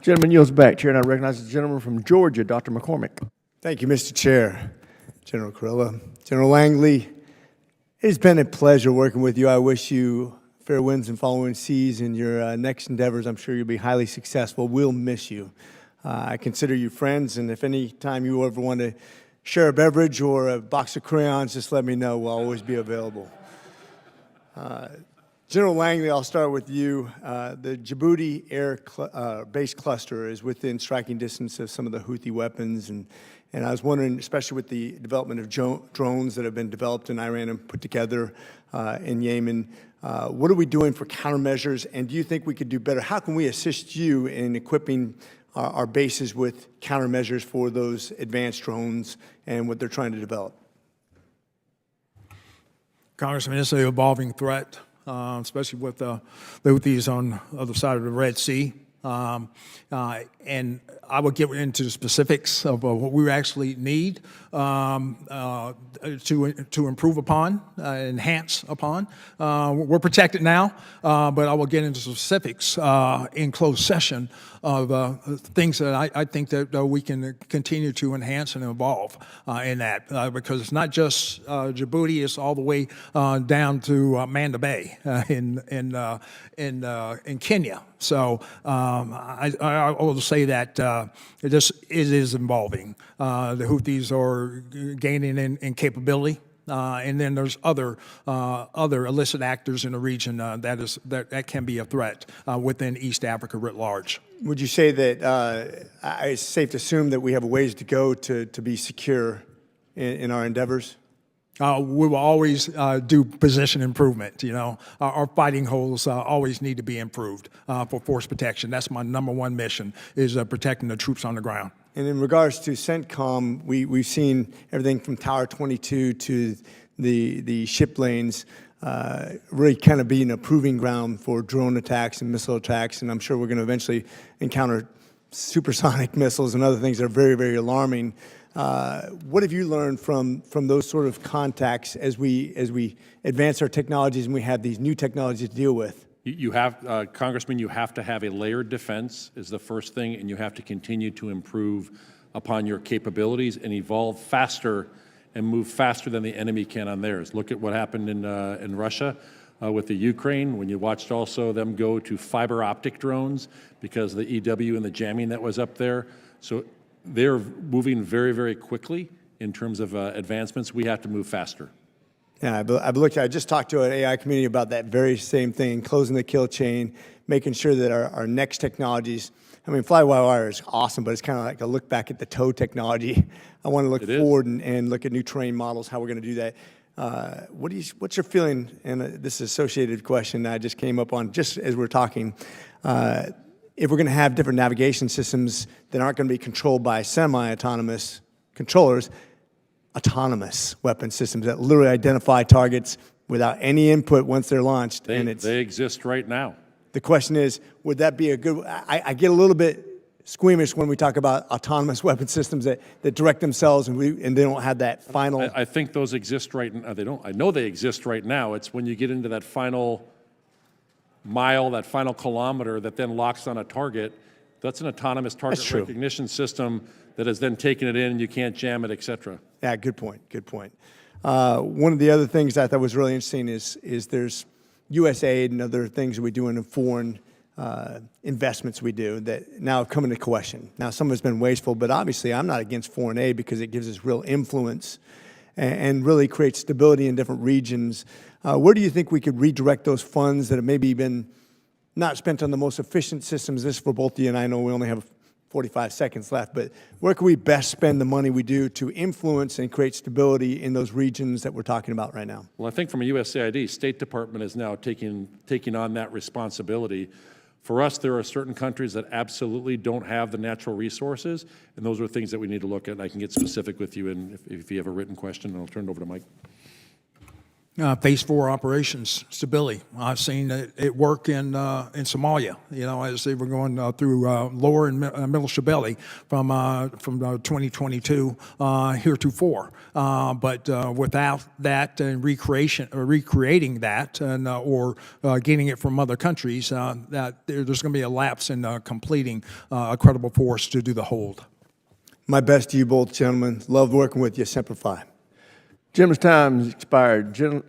Gentleman yields back. Chair now recognizes the gentleman from Georgia, Dr. McCormick. Thank you, Mr. Chair. General Carilla, General Langley, it has been a pleasure working with you. I wish you fair winds and following seas in your next endeavors. I'm sure you'll be highly successful. We'll miss you. I consider you friends, and if any time you ever want to share a beverage or a box of crayons, just let me know. We'll always be available. General Langley, I'll start with you. The Djibouti air base cluster is within striking distance of some of the Houthi weapons, and I was wondering, especially with the development of drones that have been developed in Iran and put together in Yemen, what are we doing for countermeasures, and do you think we could do better? How can we assist you in equipping our bases with countermeasures for those advanced drones and what they're trying to develop? Congressman, it's an evolving threat, especially with the Houthis on the other side of the Red Sea. And I will get into the specifics of what we actually need to improve upon, enhance upon. We're protected now, but I will get into specifics in closed session of things that I think that we can continue to enhance and evolve in that, because it's not just Djibouti; it's all the way down to Manda Bay in Kenya. So I will say that it is evolving. The Houthis are gaining in capability. And then there's other illicit actors in the region that can be a threat within East Africa writ large. Would you say that it's safe to assume that we have a ways to go to be secure in our endeavors? We will always do position improvement. You know, our fighting holes always need to be improved for force protection. That's my #1 mission, is protecting the troops on the ground. And in regards to CENTCOM, we've seen everything from Tower 22 to the ship lanes really kind of being a proving ground for drone attacks and missile attacks. And I'm sure we're going to eventually encounter supersonic missiles and other things that are very, very alarming. What have you learned from those sort of contacts as we advance our technologies and we have these new technologies to deal with? You have, Congressman, you have to have a layered defense is the first thing, and you have to continue to improve upon your capabilities and evolve faster and move faster than the enemy can on theirs. Look at what happened in Russia with the Ukraine, when you watched also them go to fiber optic drones because of the EW and the jamming that was up there. So they're moving very, very quickly in terms of advancements. We have to move faster. Yeah, I just talked to an AI community about that very same thing, closing the kill chain, making sure that our next technologies, I mean, fly-by-wire is awesome, but it's kind of like a look back at the tow technology. I want to look forward and look at new terrain models, how we're going to do that. What's your feeling, and this is an associated question that I just came up on just as we're talking, if we're going to have different navigation systems that aren't going to be controlled by semi-autonomous controllers, autonomous weapon systems that literally identify targets without any input once they're launched. They exist right now. The question is, would that be a good, I get a little bit squeamish when we talk about autonomous weapon systems that direct themselves and they don't have that final. I think those exist right now. I know they exist right now. It's when you get into that final mile, that final kilometer that then locks on a target. That's an autonomous target recognition system that has then taken it in and you can't jam it, et cetera. Yeah, good point, good point. One of the other things I thought was really interesting is there's USAID and other things that we do in foreign investments we do that now have come into question. Now, some of it's been wasteful, but obviously I'm not against foreign aid because it gives us real influence and really creates stability in different regions. Where do you think we could redirect those funds that have maybe been not spent on the most efficient systems? This is for both of you, and I know we only have 45 seconds left, but where can we best spend the money we do to influence and create stability in those regions that we're talking about right now? Well, I think from a USAID, State Department is now taking on that responsibility. For us, there are certain countries that absolutely don't have the natural resources, and those are things that we need to look at. And I can get specific with you if you have a written question, and I'll turn it over to Mike. Phase 4 operations stability. I've seen it work in Somalia. You know, as they were going through lower and middle Shabelle from 2022 heretofore. But without that and recreating that and or getting it from other countries, that there's going to be a lapse in completing a credible force to do the hold. My best to you both, gentlemen. Loved working with you. Semper Fi. Gentleman's time has expired.